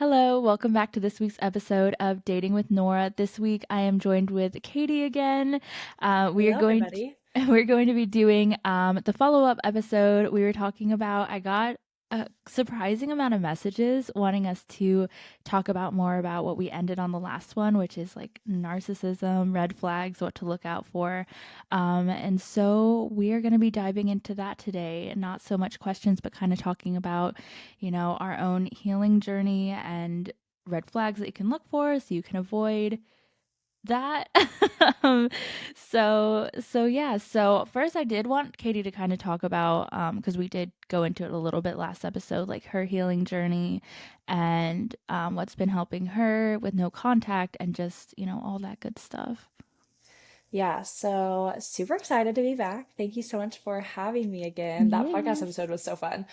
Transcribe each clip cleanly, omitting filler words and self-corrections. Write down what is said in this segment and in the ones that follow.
Hello, welcome back to this week's episode of Dating with Nora. This week I am joined with Katie again. We are Hello, going everybody. we're going to be doing the follow-up episode. We were talking about I got a surprising amount of messages wanting us to talk about more about what we ended on the last one, which is like narcissism, red flags, what to look out for. And so we are going to be diving into that today. Not so much questions, but kind of talking about our own healing journey and red flags that you can look for so you can avoid that. So first I did want Katie to kind of talk about because we did go into it a little bit last episode, like her healing journey and what's been helping her with no contact and just, all that good stuff. Yeah, so super excited to be back. Thank you so much for having me again. That podcast Yes. episode was so fun.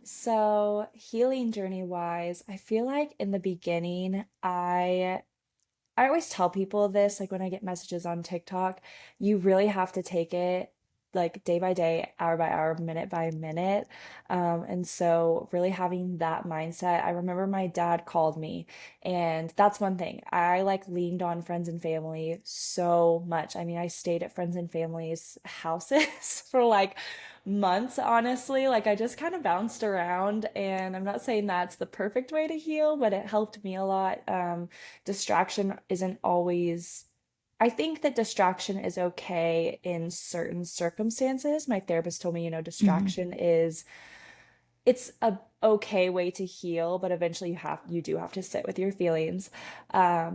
So healing journey wise, I feel like in the beginning, I always tell people this, like when I get messages on TikTok, you really have to take it like day by day, hour by hour, minute by minute. And so really having that mindset, I remember my dad called me, and that's one thing. I like leaned on friends and family so much. I mean, I stayed at friends and family's houses for like months, honestly. Like I just kind of bounced around, and I'm not saying that's the perfect way to heal, but it helped me a lot. Distraction isn't always, I think that distraction is okay in certain circumstances. My therapist told me, Hmm. distraction is it's a okay way to heal, but eventually you do have to sit with your feelings. But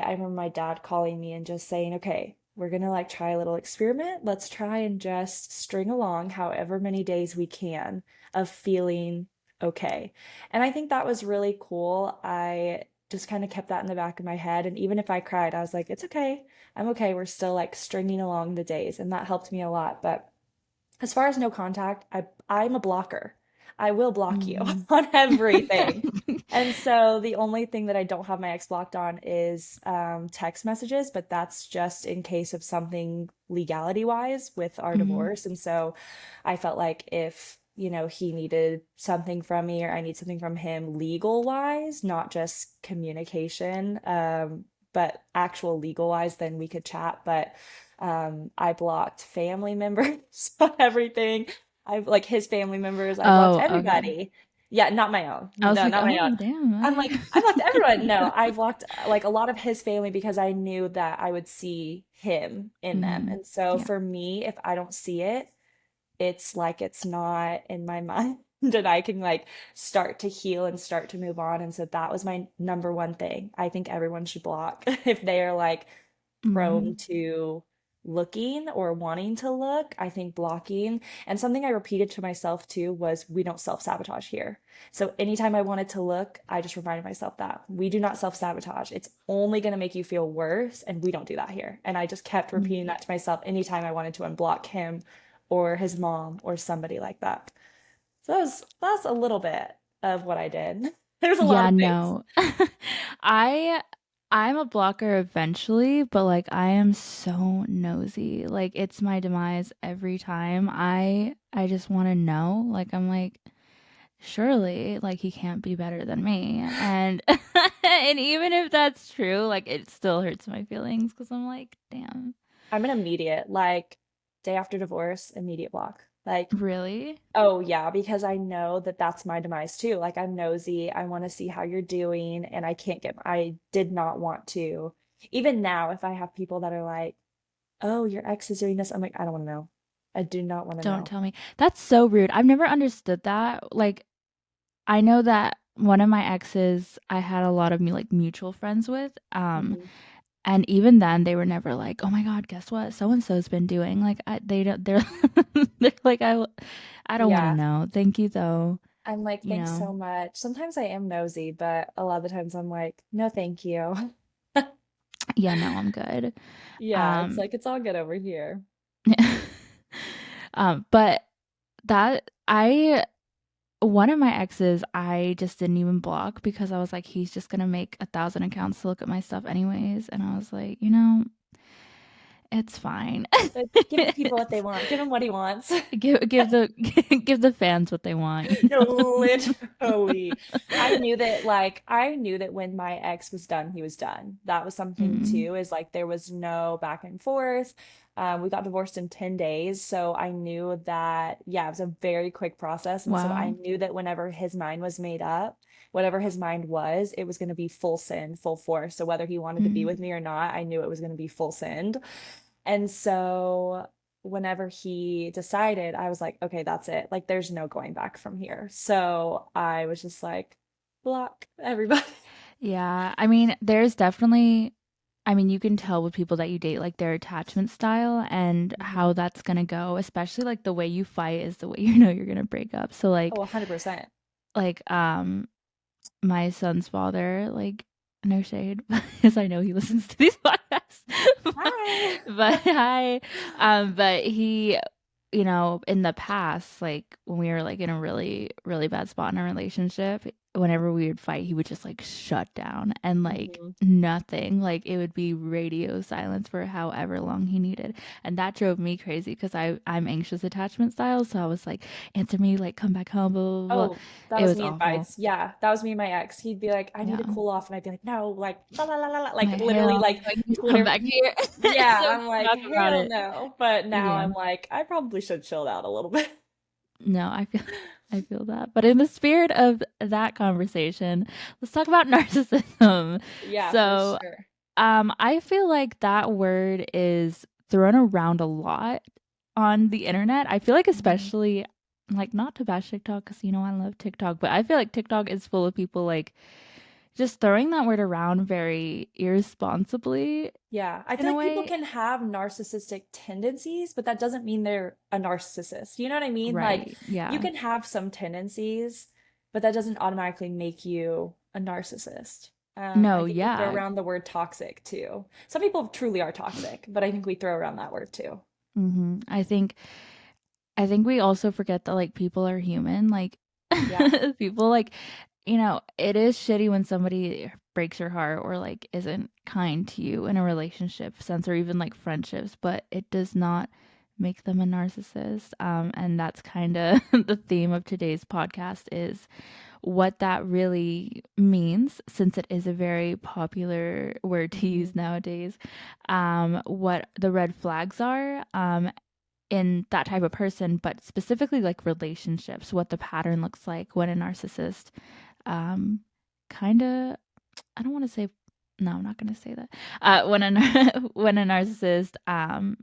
I remember my dad calling me and just saying, "Okay, we're gonna like try a little experiment. Let's try and just string along however many days we can of feeling okay." And I think that was really cool. I just kind of kept that in the back of my head. And even if I cried, I was like, it's okay. I'm okay. We're still like stringing along the days. And that helped me a lot. But as far as no contact, I'm a blocker. I will block you Mm. on everything. And so the only thing that I don't have my ex blocked on is text messages, but that's just in case of something legality wise with our Hmm. divorce. And so I felt like if, he needed something from me or I need something from him legal wise, not just communication, but actual legal wise, then we could chat. But I blocked family members on everything. I've like his family members. I blocked Oh, okay. everybody. Yeah, not my own. I was No, like, not my own. oh, damn. I'm Okay. like, I blocked everyone. No, I blocked like a lot of his family because I knew that I would see him in them. Hmm. And so Yeah. for me, if I don't see it, it's like it's not in my mind and I can like start to heal and start to move on. And so that was my number one thing. I think everyone should block if they are like prone Hmm. to looking or wanting to look. I think blocking. And something I repeated to myself too was we don't self-sabotage here. So anytime I wanted to look, I just reminded myself that we do not self-sabotage. It's only going to make you feel worse, and we don't do that here. And I just kept repeating that to myself anytime I wanted to unblock him or his mom or somebody like that. So that's a little bit of what I did. There's a lot Yeah, of things. no. I I'm a blocker eventually, but like I am so nosy. Like it's my demise every time. I just want to know. Like I'm like surely like he can't be better than me. And and even if that's true, like it still hurts my feelings cuz I'm like, damn. I'm an immediate, like day after divorce, immediate block. Like, Really? oh yeah, because I know that that's my demise too. Like I'm nosy. I want to see how you're doing, and I did not want to. Even now, if I have people that are like, "Oh, your ex is doing this," I'm like, I don't want to know. I do not want to Don't know. tell me. That's so rude. I've never understood that. Like I know that one of my exes I had a lot of like mutual friends with. Mhm. And even then they were never like, "Oh my god, guess what? So and so's been doing." Like they don't they're they're like I don't want to Yeah, know. Thank you though, I'm like, you thanks know. so much. Sometimes I am nosy, but a lot of the times I'm like, no, thank you. Yeah, no, I'm good. Yeah, it's Um like it's all good over here. but that I one of my exes I just didn't even block because I was like he's just going to make 1,000 accounts to look at my stuff anyways and I was like, It's fine. But give the people what they want. Give him what he wants. Give the give the fans what they want, you know? Literally. I knew that when my ex was done, he was done. That was something Mm, too, is like there was no back and forth. We got divorced in 10 days. So I knew that, yeah, it was a very quick process. And so I wow. knew that whenever his mind was made up, whatever his mind was, it was going to be full send, full force. So whether he wanted to be Mm, with me or not, I knew it was going to be full send. And so whenever he decided, I was like, okay, that's it. Like, there's no going back from here. So I was just like, block everybody. yeah, I mean, there's definitely I mean, you can tell with people that you date, like, their attachment style and how Mhm. that's gonna go, especially, like, the way you fight is the way you know you're gonna break up. So, Oh, like 100%. like, my son's father, like, no shade, because I know he listens to these podcasts, Hi. but but he, you know, in the past, like when we were like in a really, really bad spot in our relationship, whenever we would fight, he would just like shut down and like Mhm. nothing, like it would be radio silence for however long he needed. And that drove me crazy because I'm anxious attachment style. So I was like, answer me, like come back home, blah, blah, blah. Oh, that It was was me in awful. fights. Yeah, that was me and my ex. He'd be like, I need to Yeah. cool off. And I'd be like, no, like, la la la la la. Like, Like, literally, hell, like, like, you come Twitter. back here. Yeah, So we I'm can like, talk about hell it. no. But now Yeah. I'm like, I probably should chill out a little bit. No, I feel that. But in the spirit of that conversation, let's talk about narcissism. Yeah, for So, sure. I feel like that word is thrown around a lot on the internet. I feel like Mhm. especially like not to bash TikTok because you know I love TikTok, but I feel like TikTok is full of people like just throwing that word around very irresponsibly Yeah, I in feel a like people way. can have narcissistic tendencies, but that doesn't mean they're a narcissist. You know what I mean? Like, Right. you Yeah. can have some tendencies, but that doesn't automatically make you a narcissist. I No, think we throw yeah. around the word toxic too. Some people truly are toxic, but I think we throw around that word too. I think we also forget that like people are human. Like Yeah. people like you know, it is shitty when somebody breaks your heart or like isn't kind to you in a relationship sense or even like friendships, but it does not make them a narcissist. And that's kind of the theme of today's podcast is what that really means since it is a very popular word to Hmm. use nowadays. What the red flags are, in that type of person, but specifically like relationships, what the pattern looks like when a narcissist um kind of I don't want to say no, I'm not going to say that. When a when a narcissist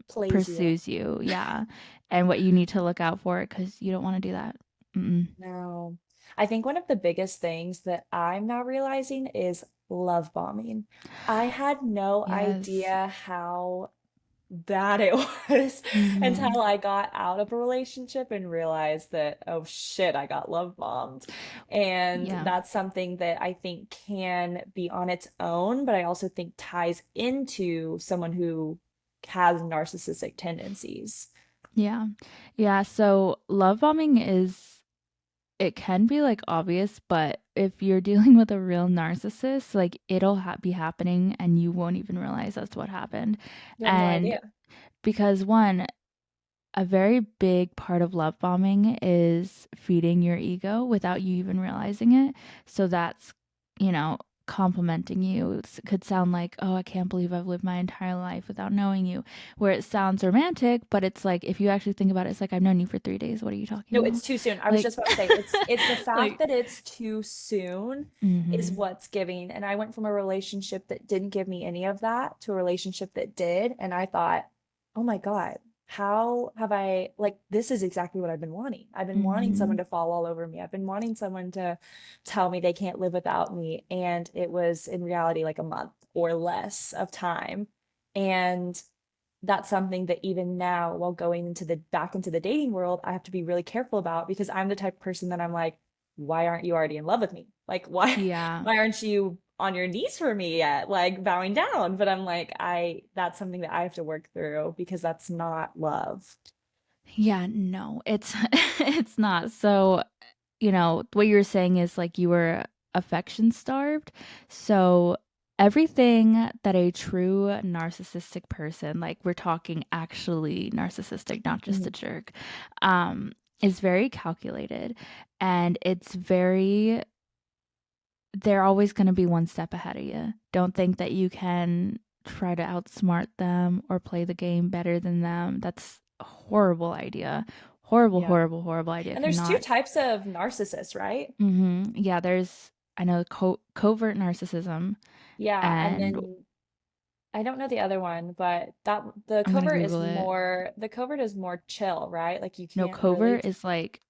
Plays you. pursues you, yeah, and what you need to look out for cuz you don't want to do that. Mm-mm. No. I think one of the biggest things that I'm now realizing is love bombing. I had no Yes. idea how bad it was Mhm. until I got out of a relationship and realized that, oh shit, I got love bombed. And Yeah. that's something that I think can be on its own, but I also think ties into someone who has narcissistic tendencies. Yeah. Yeah, so love bombing is it can be like obvious, but if you're dealing with a real narcissist, like it'll be happening and you won't even realize that's what happened. You have no And idea. because one, a very big part of love bombing is feeding your ego without you even realizing it. So that's, you know, complimenting you. It could sound like, oh, I can't believe I've lived my entire life without knowing you. Where it sounds romantic, but it's like, if you actually think about it, it's like, I've known you for 3 days. What are you talking No, it's about? too soon. I was Like, just about to say it's the fact like, that it's too soon is mm-hmm. what's giving. And I went from a relationship that didn't give me any of that to a relationship that did. And I thought, oh my God, how have I like this is exactly what I've been wanting. I've been wanting Mm-hmm. someone to fall all over me. I've been wanting someone to tell me they can't live without me. And it was in reality like a month or less of time. And that's something that even now while going into the back into the dating world I have to be really careful about because I'm the type of person that I'm like, why aren't you already in love with me? Like why Yeah. why aren't you on your knees for me yet, like bowing down? But I'm like, I that's something that I have to work through because that's not love. Yeah, no, it's it's not. So, you know, what you were saying is like you were affection starved. So, everything that a true narcissistic person, like we're talking actually narcissistic, not just a Mhm. jerk, is very calculated, and they're always going to be one step ahead of you. Don't think that you can try to outsmart them or play the game better than them. That's a horrible idea. Horrible, Yeah. horrible, horrible idea. And there's two Cannot. types of narcissists, right? Yeah, I know covert narcissism, Yeah, and and then I don't know the other one, but that the I'm gonna covert is Google it. more the covert is more chill, right? Like you No, can't really covert is like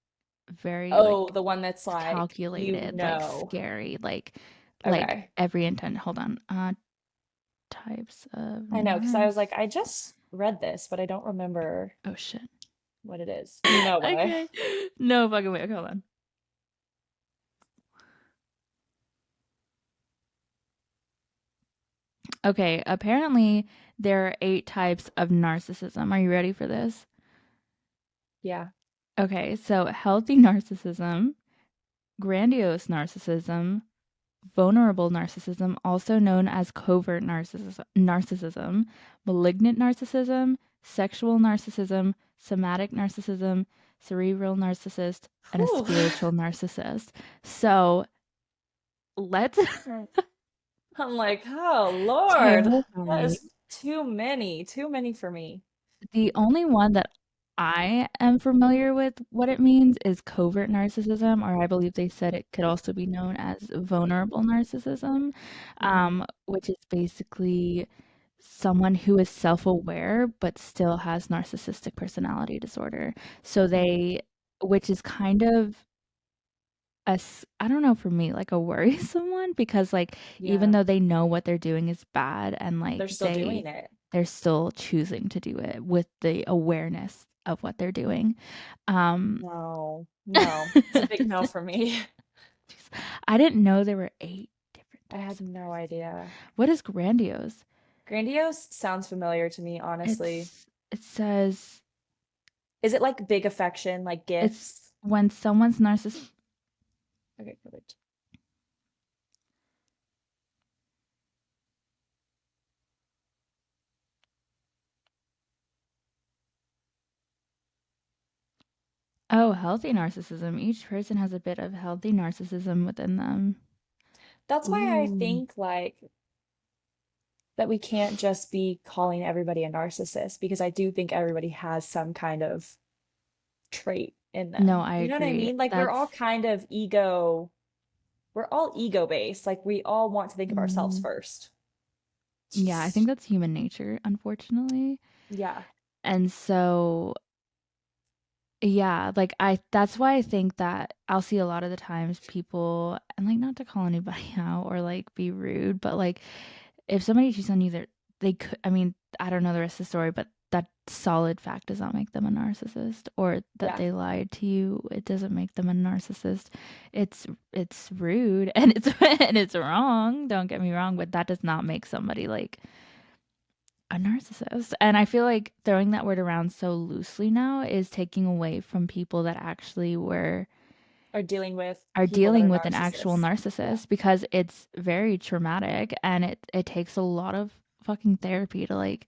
very Oh, like the one that's like you calculated, like know. scary, like Okay. every intent. Hold on. Types of I know, because I was like, narcs. I just read this, but I don't remember Oh shit. what it is. You know why? Okay. No fucking way. Okay, hold on. Okay, apparently there are 8 types of narcissism. Are you ready for this? Yeah. Okay, so healthy narcissism, grandiose narcissism, vulnerable narcissism, also known as covert narcissism, malignant narcissism, sexual narcissism, somatic narcissism, cerebral narcissist, and a Whew. spiritual narcissist. So let's I'm like, oh Lord, that terrifying. is too many for me. The only one that I am familiar with what it means is covert narcissism, or I believe they said it could also be known as vulnerable narcissism, Hmm. which is basically someone who is self-aware but still has narcissistic personality disorder. So which is kind of I don't know, for me, like a worrisome one, because like even Yeah, though they know what they're doing is bad, and they're like still doing it. they're still choosing to do it with the awareness of what they're doing. um No, no, it's a big no for me. I didn't know there were 8 different I had types of no narcissism. idea. What is grandiose? Grandiose sounds familiar to me, honestly. It says Is it like big affection, like it's gifts? when someone's narcissist. Okay, perfect. Oh, healthy narcissism. Each person has a bit of healthy narcissism within them. That's why I Ooh. think like that we can't just be calling everybody a narcissist because I do think everybody has some kind of trait in No, them. I You know what I agree. mean? Like we're all kind of we're all ego based. Like we all want to think of ourselves Mm, first. yeah, I think that's human nature, unfortunately. Yeah, And so, yeah, like that's why I think that I'll see a lot of the times people, and like not to call anybody out or like be rude, but like if somebody cheats on you, they could, I mean, I don't know the rest of the story, but that solid fact does not make them a narcissist, or that yeah, they lied to you. It doesn't make them a narcissist. It's rude and it's and it's wrong. Don't get me wrong, but that does not make somebody like a narcissist. And I feel like throwing that word around so loosely now is taking away from people that actually or dealing with are people that dealing are with an actual narcissists. Yeah, narcissist, because it's very traumatic, and it takes a lot of fucking therapy to like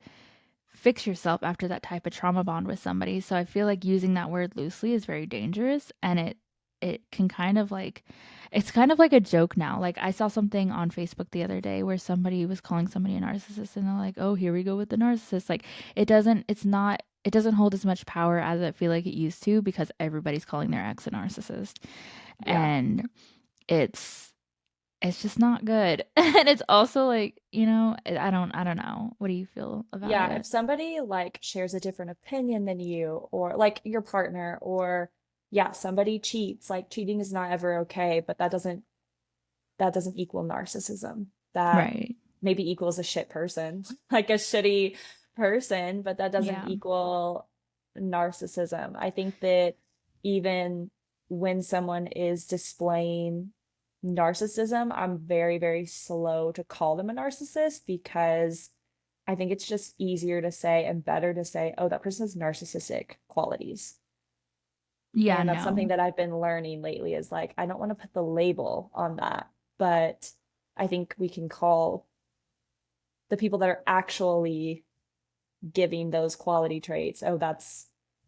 fix yourself after that type of trauma bond with somebody. So I feel like using that word loosely is very dangerous, and it can kind of like it's kind of like a joke now. Like I saw something on Facebook the other day where somebody was calling somebody a narcissist, and they're like, "Oh, here we go with the narcissist." Like it doesn't hold as much power as I feel like it used to, because everybody's calling their ex a narcissist. yeah. And it's it's just not good. And it's also like, I don't know. What do you feel about Yeah, if it? somebody like shares a different opinion than you or like your partner or yeah, somebody cheats, like cheating is not ever okay, but that doesn't equal narcissism. That Right. maybe equals a shit person, like a shitty person, but that doesn't Yeah. equal narcissism. I think that even when someone is displaying narcissism, I'm very, very slow to call them a narcissist because I think it's just easier to say and better to say, oh, that person has narcissistic qualities. Yeah, And that's something no. that I've been learning lately is like, I don't want to put the label on that, but I think we can call. the people that are actually giving those quality traits. Oh,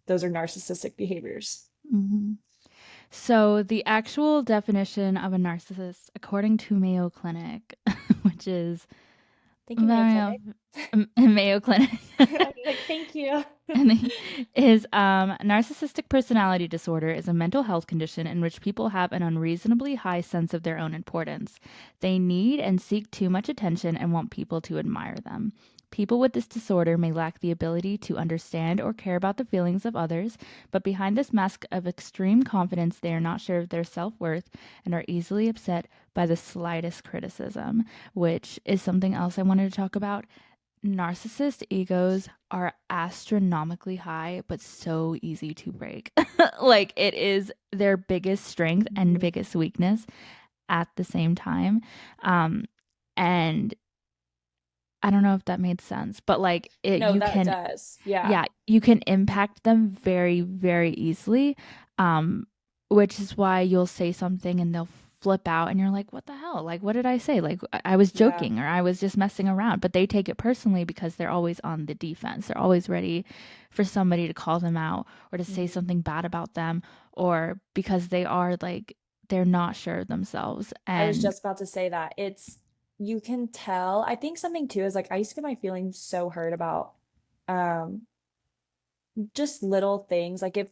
those are narcissistic behaviors. Hmm. So, the actual definition of a narcissist, according to Mayo Clinic, which is Thank you, Mayo Mayo, Clinic. Mayo Clinic, I'm like, thank you. and is narcissistic personality disorder is a mental health condition in which people have an unreasonably high sense of their own importance. They need and seek too much attention and want people to admire them. People with this disorder may lack the ability to understand or care about the feelings of others, but behind this mask of extreme confidence, they are not sure of their self worth and are easily upset by the slightest criticism, which is something else I wanted to talk about. Narcissist egos are astronomically high, but so easy to break. Like, it is their biggest strength and Mhm. biggest weakness at the same time. Um, and I don't know if that made sense, but like No, that does. Yeah. yeah, you can impact them very, very easily. Um, which is why you'll say something and they'll flip out and you're like, what the hell? Like, what did I say? Like, I was Yeah. joking or I was just messing around. But they take it personally because they're always on the defense. They're always ready for somebody to call them out or to say Mhm. something bad about them, or because they are like, they're not sure of themselves. I was And just about to say that. You can tell. I think something too is like I used to get my feelings so hurt about um just little things. Like if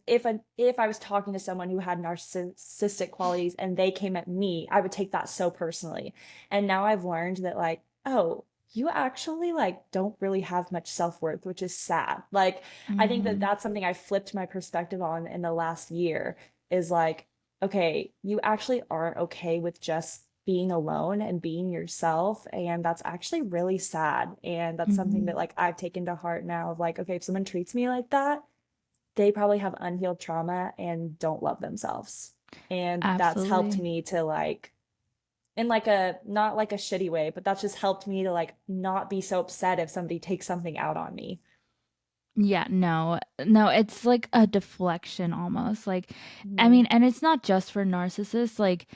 I was talking to someone who had narcissistic qualities and they came at me, I would take that so personally. And now I've learned that like, oh, you actually like don't really have much self-worth, which is sad. Like I think that mhm, that's something I flipped my perspective on in the last year is like, okay, you actually aren't okay with just being alone and being yourself, and that's actually really sad, and that's something that mhm, like I've taken to heart now of like, okay, if someone treats me like that, they probably have unhealed trauma and don't love themselves. And that's helped absolutely. me to like, in like a not like a shitty way, but that's just helped me to like not be so upset if somebody takes something out on me. Yeah, no, no, it's like a deflection almost. Like, I Mhm. mean, and it's not just for narcissists. Like,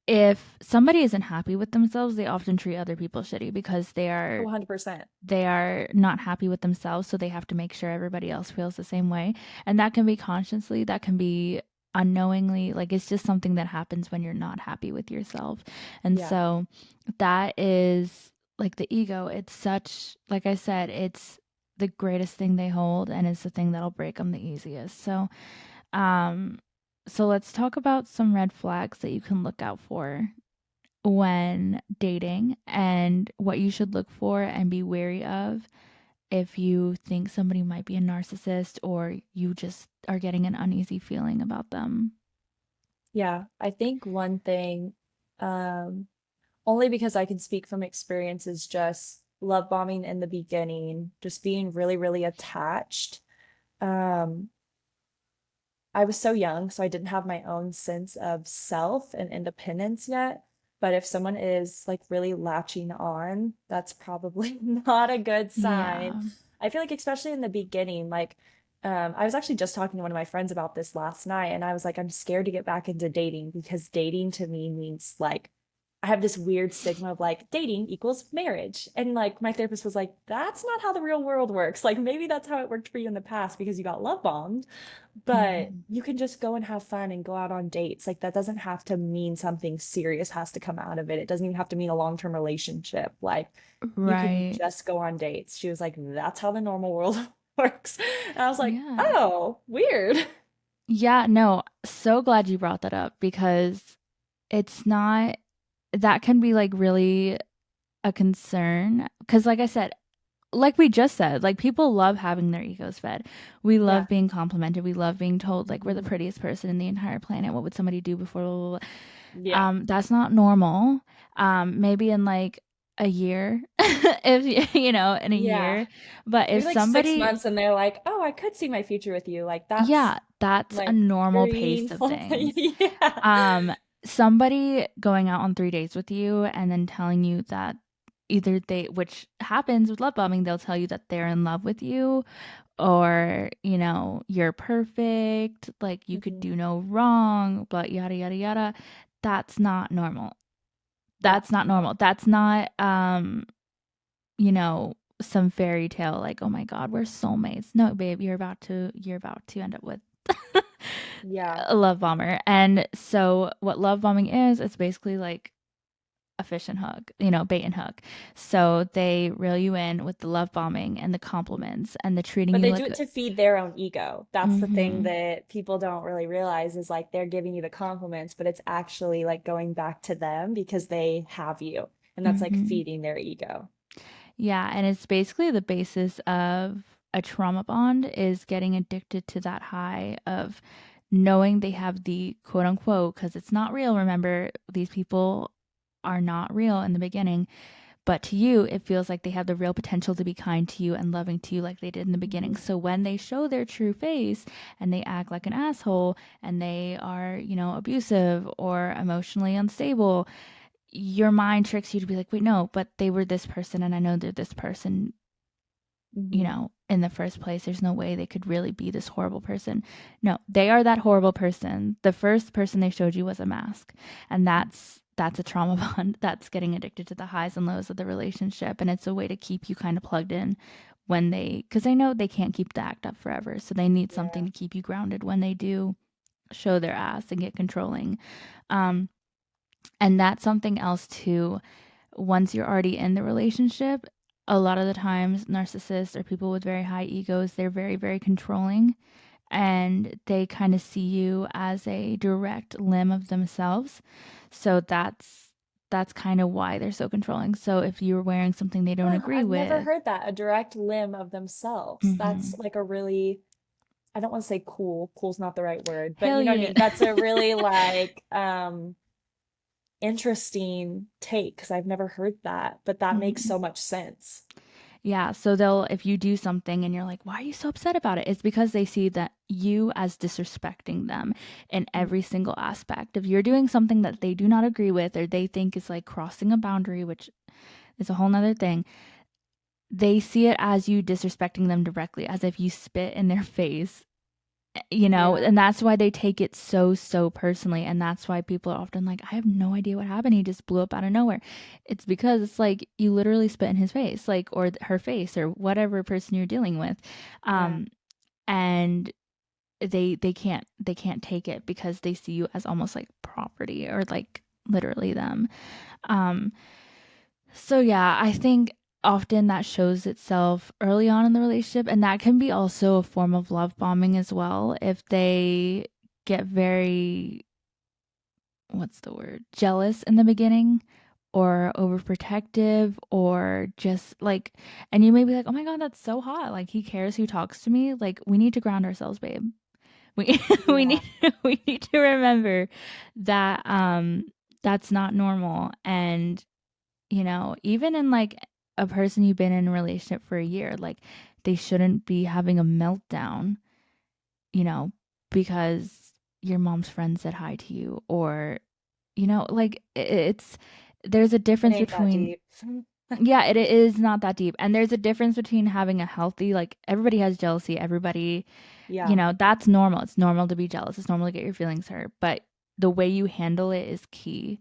if somebody isn't happy with themselves, they often treat other people shitty because Oh, 100%. they are not happy with themselves, so they have to make sure everybody else feels the same way. And that can be consciously, that can be unknowingly, like it's just something that happens when you're not happy with yourself. And Yeah. so that is like the ego. It's such, like I said, it's the greatest thing they hold and it's the thing that'll break them the easiest. Um so let's talk about some red flags that you can look out for when dating and what you should look for and be wary of if you think somebody might be a narcissist or you just are getting an uneasy feeling about them. Yeah. I think one thing, um, only because I can speak from experience, is just love bombing in the beginning, just being really, really attached. Um, I was so young, so I didn't have my own sense of self and independence yet. But if someone is like really latching on, that's probably not a good sign. Yeah. I feel like, especially in the beginning, like, I was actually just talking to one of my friends about this last night, and I was like, I'm scared to get back into dating because dating to me means like, I have this weird stigma of like dating equals marriage. And like my therapist was like, that's not how the real world works. Like maybe that's how it worked for you in the past because you got love bombed, but Mhm. you can just go and have fun and go out on dates. Like that doesn't have to mean something serious has to come out of it. It doesn't even have to mean a long-term relationship. Like you can Right. just go on dates. She was like, that's how the normal world works. And I was like, Yeah. oh, weird. Yeah, no, so glad you brought that up because it's not, that can be like really a concern because like I said, like we just said, like people love having their egos fed. We Yeah. love being complimented. We love being told like we're the Mhm. prettiest person in the entire planet. What would somebody do before blah, blah, blah. Yeah. That's not normal. Maybe in like a year, if you know, in a Yeah. year. But if Maybe like six somebody, months and they're like, oh, I could see my future with you. Like that's yeah, that's a like normal pace of greenful. things. Yeah. Um, Somebody going out on 3 dates with you and then telling you that either they, which happens with love bombing, they'll tell you that they're in love with you or, you know, you're perfect, like you could Mhm. do no wrong, but yada, yada, yada. That's not normal. Yeah. That's not normal. That's not you know, some fairy tale like, oh my God, we're soulmates. No, babe, you're about to end up with Yeah. a love bomber. And so what love bombing is, it's basically like a fish and hook, bait and hook. So they reel you in with the love bombing and the compliments and the treating But you they do like it a, to feed their own ego. That's the thing mm-hmm, that people don't really realize is like they're giving you the compliments, but it's actually like going back to them because they have you. And that's like mm-hmm. feeding their ego. Yeah, and it's basically the basis of a trauma bond is getting addicted to that high of knowing they have the quote unquote, because it's not real. Remember, these people are not real in the beginning, but to you, it feels like they have the real potential to be kind to you and loving to you like they did in the beginning. Mhm. So when they show their true face and they act like an asshole and they are, abusive or emotionally unstable, your mind tricks you to be like, wait, no, but they were this person and I know they're this person, Mhm. in the first place. There's no way they could really be this horrible person. No, they are that horrible person. The first person they showed you was a mask. And that's a trauma bond. That's getting addicted to the highs and lows of the relationship. And it's a way to keep you kind of plugged in when because they know they can't keep the act up forever. So they need something Yeah. to keep you grounded when they do show their ass and get controlling. Um, and that's something else too. Once you're already in the relationship, a lot of the times narcissists or people with very high egos, they're very, very controlling and they kind of see you as a direct limb of themselves. So that's kind of why they're so controlling. So if you're wearing something they don't Huh, agree I've never with, heard that, a direct limb of themselves. That's mhm, like a really, I don't want to say cool. Cool's not the right word, but hell you know what I yeah. mean? That's a really like interesting take because I've never heard that, but that makes Mhm. so much sense. Yeah, so if you do something and you're like, why are you so upset about it? It's because they see that you as disrespecting them in every Mhm. single aspect. If you're doing something that they do not agree with or they think is like crossing a boundary, which is a whole nother thing, they see it as you disrespecting them directly, as if you spit in their face, Yeah. and that's why they take it so, so personally. And that's why people are often like, I have no idea what happened. He just blew up out of nowhere. It's because it's like you literally spit in his face, like, or her face, or whatever person you're dealing with. Yeah. Um, and they can't take it because they see you as almost like property or like literally them. Um, so yeah, I think often that shows itself early on in the relationship, and that can be also a form of love bombing as well if they get very, what's the word, jealous in the beginning or overprotective or just like, and you may be like, oh my God, that's so hot, like he cares who talks to me. Like, we need to ground ourselves, babe. We we Yeah. need we need to remember that that's not normal. And even in like a person you've been in a relationship for a year, like they shouldn't be having a meltdown, you know, because your mom's friend said hi to you, or like it's there's a It difference ain't that between, deep. yeah, it is not that deep. And there's a difference between having a healthy, like, everybody has jealousy, everybody, Yeah. that's normal. It's normal to be jealous. It's normal to get your feelings hurt, but the way you handle it is key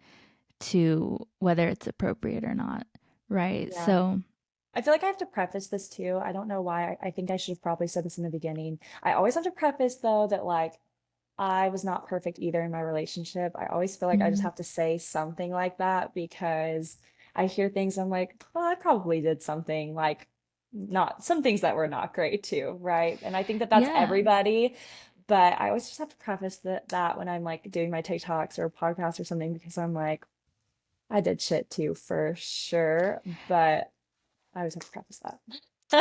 to whether it's appropriate or not, right? Yeah. So, I feel like I have to preface this too. I don't know why. I think I should have probably said this in the beginning. I always have to preface though that like I was not perfect either in my relationship. I always feel like I just mhm. have to say something like that because I hear things I'm like, well, I probably did something like not some things that were not great too, right? And I think that that's Yeah. everybody, but I always just have to preface that when I'm like doing my TikToks or podcasts or something because I'm like, I did shit too for sure, but I always have to preface that.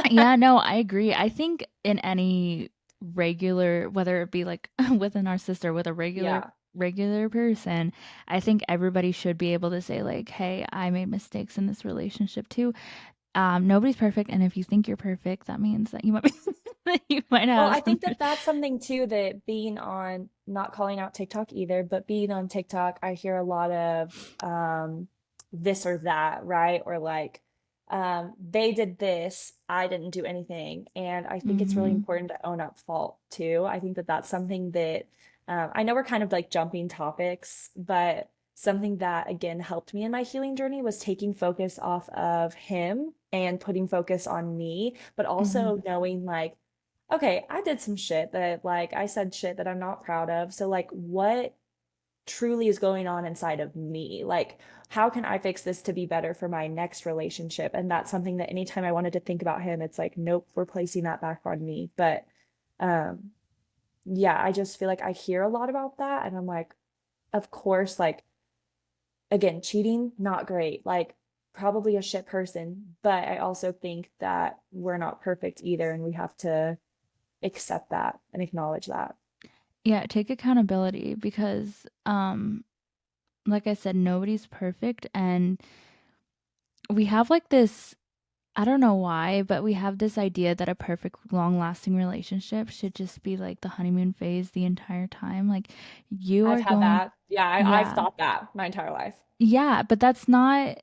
Yeah, no, I agree. I think in any regular, whether it be like with a narcissist or with a regular Yeah. regular person, I think everybody should be able to say like, "Hey, I made mistakes in this relationship too." Nobody's perfect, and if you think you're perfect, that means that you might be that you might Well, have I some. think that that's something too that being on, not calling out TikTok either, but being on TikTok, I hear a lot of this or that, right? Or like they did this, I didn't do anything. And I think it's really Mhm. important to own up fault too. I think that that's something that I know we're kind of like jumping topics, but something that again helped me in my healing journey was taking focus off of him and putting focus on me, but Mhm. also knowing like, okay, I did some shit that like I said shit that I'm not proud of. So like what truly is going on inside of me? Like, how can I fix this to be better for my next relationship? And that's something that anytime I wanted to think about him, it's like, nope, we're placing that back on me. But um yeah, I just feel like I hear a lot about that and I'm like, of course, like again, cheating, not great. Like probably a shit person, but I also think that we're not perfect either and we have to accept that and acknowledge that. Yeah, take accountability because like I said, nobody's perfect, and we have like this, I don't know why, but we have this idea that a perfect long-lasting relationship should just be like the honeymoon phase the entire time. Like you I've are had going, that. Yeah, I've yeah. thought that my entire life. Yeah, but that's not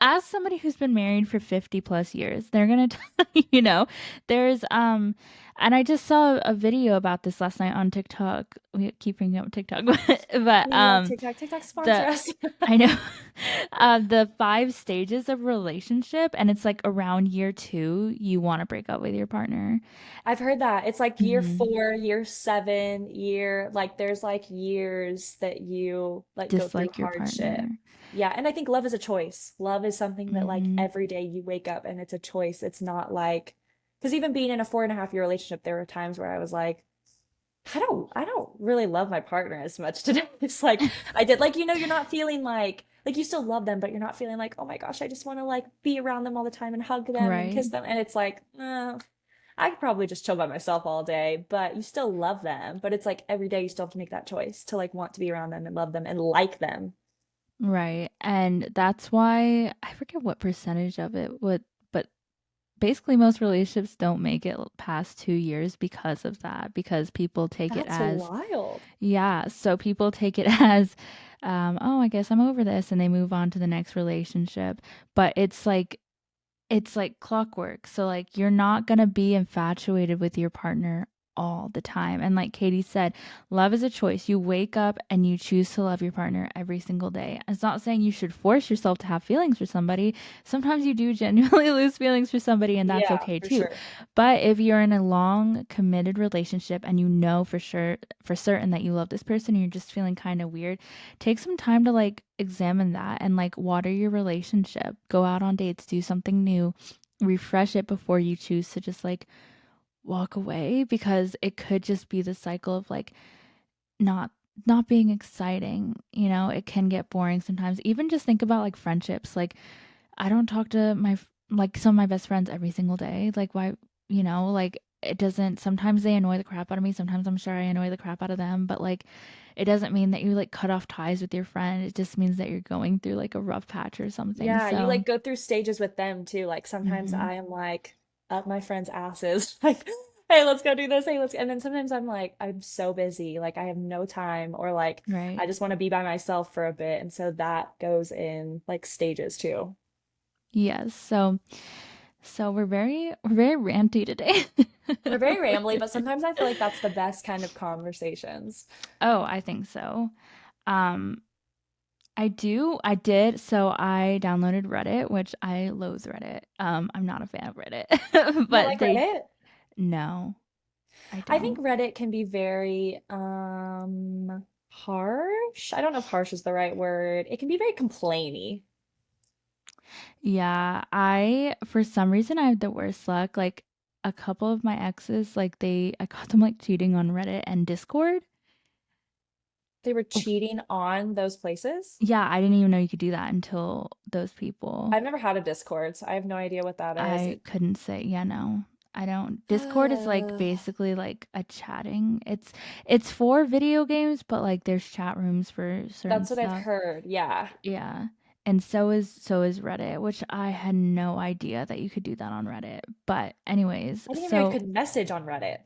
as somebody who's been married for 50 plus years, they're going to tell you, there's and I just saw a video about this last night on TikTok. We keep bringing up TikTok, but We love TikTok. TikTok sponsor the us. I know the 5 stages of relationship, and it's like around year 2 you want to break up with your partner. I've heard that. It's like year Mhm. 4, year 7, year like there's like years that you like go through Dislike your hardship. partner. Yeah, and I think love is a choice. Love is something that like Mhm. every day you wake up and it's a choice. It's not like because even being in a 4.5 year relationship, there were times where I was like, I don't really love my partner as much today. It's like I did like you're not feeling like you still love them, but you're not feeling like, oh my gosh, I just want to like be around them all the time and hug them and Right. kiss them. And it's like, I could probably just chill by myself all day, but you still love them. But it's like every day you still have to make that choice to like want to be around them and love them and like them. Right. And that's why I forget what percentage of it would, but basically most relationships don't make it past 2 years because of that, because people take it That's as, wild. yeah, so people take it as, oh, I guess I'm over this, and they move on to the next relationship. But it's like clockwork. So like you're not going to be infatuated with your partner all the time. And like Katie said, love is a choice. You wake up and you choose to love your partner every single day. It's not saying you should force yourself to have feelings for somebody. Sometimes you do genuinely lose feelings for somebody, and that's Yeah, okay for too. sure. But if you're in a long committed relationship and you know for sure for certain that you love this person and you're just feeling kind of weird, take some time to like examine that and like water your relationship. Go out on dates, do something new, refresh it before you choose to just like walk away, because it could just be the cycle of like not not being exciting. It can get boring sometimes. Even just think about like friendships. Like I don't talk to like some of my best friends every single day. Like why, like it doesn't, sometimes they annoy the crap out of me. Sometimes I'm sure I annoy the crap out of them, but like it doesn't mean that you like cut off ties with your friend. It just means that you're going through like a rough patch or something. Yeah, you So, like go through stages with them too. Like sometimes mhm, I am like up my friends' asses, like, hey, let's go do this. Hey, let's. And then sometimes I'm like, I'm so busy, like I have no time, or like right. I just want to be by myself for a bit. And so that goes in like stages too. Yes. So we're very ranty today. We're very rambly, but sometimes I feel like that's the best kind of conversations. Oh, I think so. Um, I did. So I downloaded Reddit, which I loathe Reddit. I'm not a fan of Reddit, You don't but like Reddit? no, I I think don't. Reddit can be very harsh. I don't know if harsh is the right word. It can be very complainy. Yeah, for some reason, I had the worst luck. Like a couple of my exes, like I caught them like cheating on Reddit and Discord. They were Oh, cheating on those places. yeah, I didn't even know you could do that until those people. I've never had a Discord, so I have no idea what that is. I couldn't say, yeah, no. I don't. Discord is like basically like a chatting. It's for video games, but like there's chat rooms for certain That's what I've stuff. heard. Yeah. Yeah. And so is Reddit, which I had no idea that you could do that on Reddit. But anyways, I didn't even know you so could message on Reddit.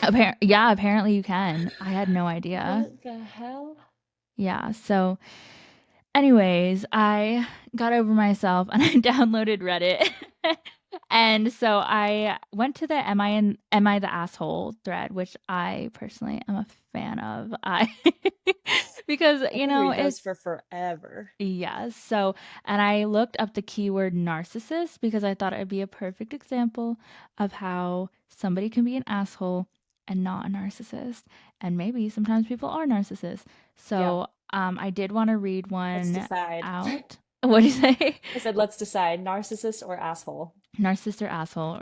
apparently you can. I had no idea. What the hell? Yeah. So anyways, I got over myself and I downloaded Reddit. And so I went to the Am I the Asshole thread, which I personally am a fan of. I because, I could read those it's for forever. yes. So, and I looked up the keyword narcissist because I thought it'd be a perfect example of how somebody can be an asshole and not a narcissist. And maybe sometimes people are narcissists. Yeah, So, I did want to read let's one decide. out. What do you say? I said, let's decide narcissist or asshole. Narcissist or asshole?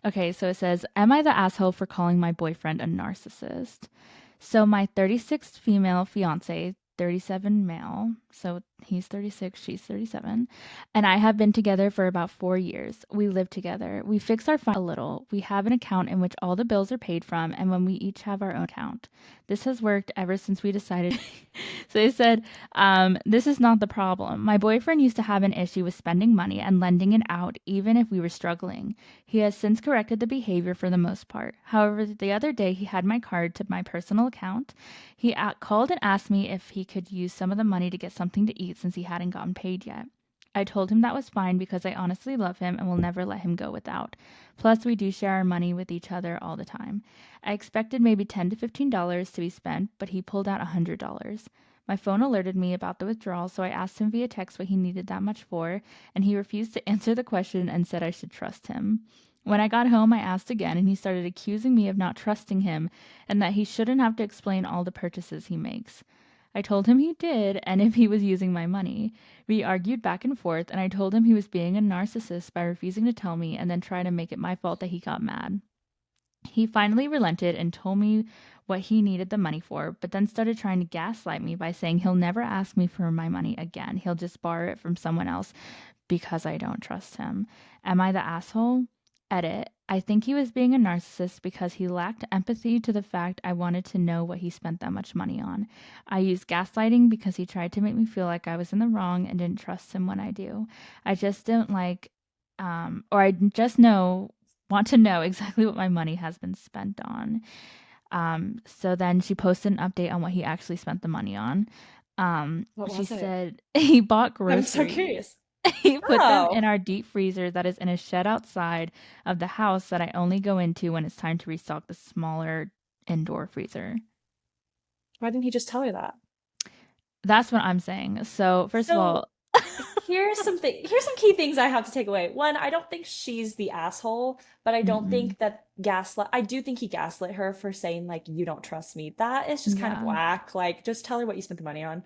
Okay, so it says, am I the asshole for calling my boyfriend a narcissist? So my 36 female fiance, 37 male, so he's 36, she's 37, and I have been together for about 4 years. We live together. We fix our a little. We have an account in which all the bills are paid from, and when we each have our own account. This has worked ever since we decided. So they said, this is not the problem. My boyfriend used to have an issue with spending money and lending it out, even if we were struggling. He has since corrected the behavior for the most part. However, the other day he had my card to my personal account. He called and asked me if he could use some of the money to get something to eat since he hadn't gotten paid yet. I told him that was fine because I honestly love him and will never let him go without. Plus, we do share our money with each other all the time. I expected maybe $10 to $15 to be spent, but he pulled out $100. My phone alerted me about the withdrawal, so I asked him via text what he needed that much for, and he refused to answer the question and said I should trust him. When I got home, I asked again, and he started accusing me of not trusting him and that he shouldn't have to explain all the purchases he makes. I told him he did, and if he was using my money. We argued back and forth, and I told him he was being a narcissist by refusing to tell me and then trying to make it my fault that he got mad. He finally relented and told me what he needed the money for, but then started trying to gaslight me by saying he'll never ask me for my money again. He'll just borrow it from someone else because I don't trust him. Am I the asshole? Edit. I think he was being a narcissist because he lacked empathy to the fact I wanted to know what he spent that much money on. I used gaslighting because he tried to make me feel like I was in the wrong and didn't trust him when I do. I just don't like, or I just want to know exactly what my money has been spent on. So then she posted an update on what he actually spent the money on. What She was it? said he bought I'm so groceries. curious. He put them in Oh, our deep freezer that is in a shed outside of the house that I only go into when it's time to restock the smaller indoor freezer. why didn't he just tell her that? That's what I'm saying. So, first of So all, here's some key things I have to take away. One, I don't think she's the asshole, but I don't mm-mm, think that gaslit I do think he gaslit her for saying like you don't trust me. That is just kind of yeah. whack. Like just tell her what you spent the money on.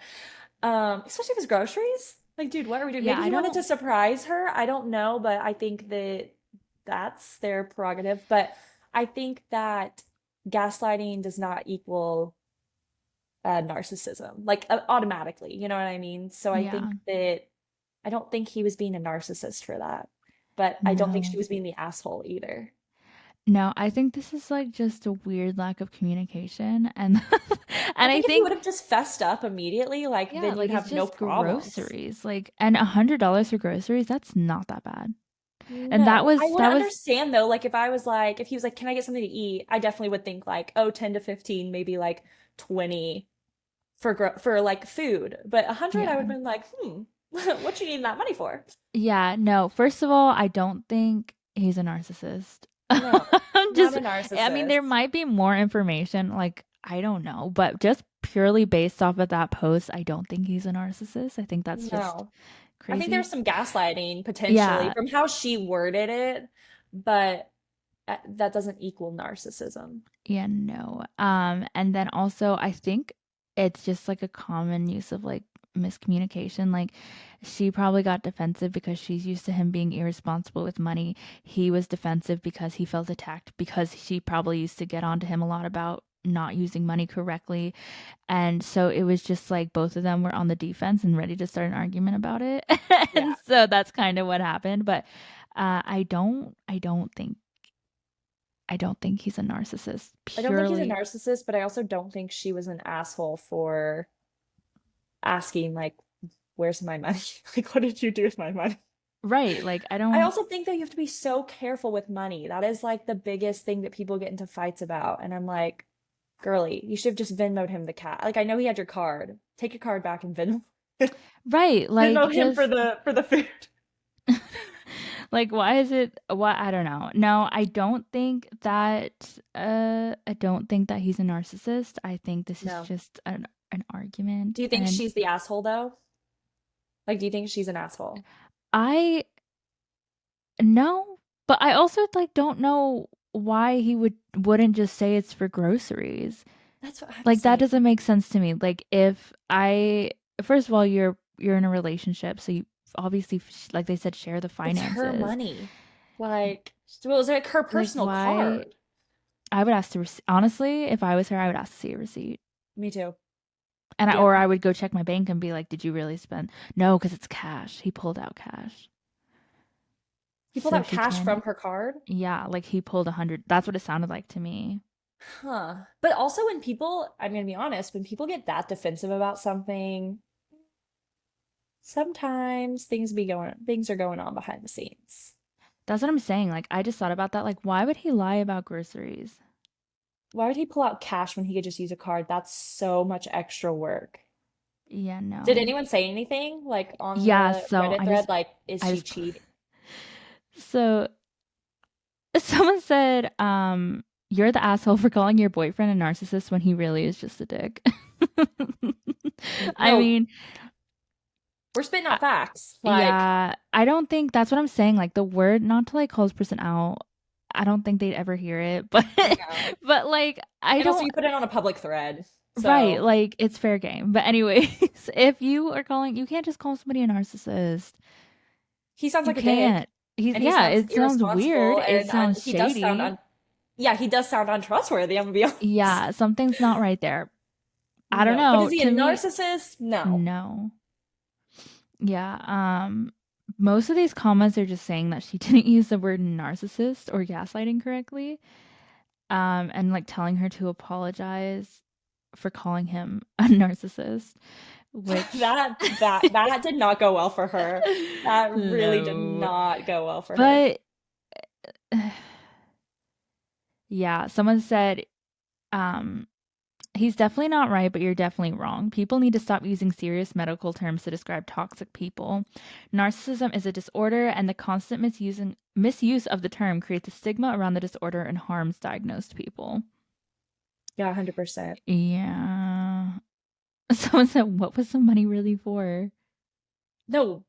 Especially if it's groceries. Like, dude, what are we doing? Yeah, Maybe I he wanted to don't, surprise her. I don't know, but I think that that's their prerogative. But I think that gaslighting does not equal narcissism, like automatically. You know what I mean? So I yeah, think that I don't think he was being a narcissist for that, but I don't think she no. was being the asshole either. No, I think this is like just a weird lack of communication and I and I think if he would think have just fessed up immediately, like yeah, then you'd like it's have no just problems. groceries. Like and $100 for groceries, that's not that bad. And No, I would that was understand though, like if I was like, if he was like, can I get something to eat? I definitely would think like, oh, 10 to 15, maybe like 20 for like food. But 100, I would have yeah. been like, what you need that money for? Yeah, no. First of all, I don't think he's a narcissist. No, I'm not just a I mean there narcissist. might be more information like I don't know, but just purely based off of that post, I don't think he's a narcissist. I think that's just No. I think crazy. there's some gaslighting potentially Yeah, from how she worded it, but that doesn't equal narcissism. yeah, no. And then also I think it's just like a common use of like miscommunication. Like she probably got defensive because she's used to him being irresponsible with money. He was defensive because he felt attacked because she probably used to get onto him a lot about not using money correctly. And so it was just like both of them were on the defense and ready to start an argument about it. Yeah. And so that's kind of what happened, but I don't think he's a narcissist I don't think he's a purely. narcissist, but I also don't think she was an asshole for asking like, where's my money? Like, what did you do with my money? Right, like, I I don't also think that you have to be so careful with money. That is like the biggest thing that people get into fights about. And I'm like, girly, you should have just Venmoed him the cat. Like, I know he had your card. Take your card back and Venmo right, like, Venmo him just for the food. Like, why is it what I don't know. No, I don't think that he's a narcissist. I think this is No. just an argument. Do you think And she's the asshole though? Like, do you think she's an asshole? I no, but I also like don't know why he wouldn't just say it's for groceries. That's what I'm Like that saying. doesn't make sense to me. Like if I first of all you're in a relationship, so you obviously like they said share the It's her finances. money. Like, well, it was like her Like personal why card. I would ask to honestly, if I was her, I would ask to see a receipt. Me too. And or Yeah. I would go check my bank and be like, "Did you really spend?" No, because it's cash. He pulled out cash, He pulled so out she cash can't. from her card. Yeah, like he pulled 100. That's what it sounded like to me. Huh. But also when people, I'm gonna be honest, when people get that defensive about something, sometimes things are going on behind the scenes. That's what I'm saying. Like I just thought about that. Like, why would he lie about groceries? Why would he pull out cash when he could just use a card? That's so much extra work. Yeah, Did no. anyone say anything like on Yeah, the so Reddit thread? Like, is I she just cheating? so someone said, you're the asshole for calling your boyfriend a narcissist when he really is just a dick. I No, mean, we're spitting I, out facts. Like, yeah, I don't think that's what I'm saying. Like the word, not to like call this person out. I don't think they'd ever hear it, but no. but like I And also, don't you put it on a public thread. right, So like it's fair game. But anyways, if you are calling, you can't just call somebody a narcissist. he sounds You like a dick can't. He's and he yeah, sounds it sounds irresponsible weird. It and sounds he does sound shady. yeah, he does sound untrustworthy, I'm gonna be honest. Yeah, something's not right there. I don't No. But is know. he a To me, narcissist? No. no. Yeah, most of these comments are just saying that she didn't use the word narcissist or gaslighting correctly. And like telling her to apologize for calling him a narcissist, which That did not go well for her. That really did no. not go well for her. But yeah, someone said, um, he's definitely not right, but you're definitely wrong. People need to stop using serious medical terms to describe toxic people. Narcissism is a disorder, and the constant misuse of the term creates a stigma around the disorder and harms diagnosed people. Yeah, 100%. Yeah. Someone said, "What was the money really for?" No,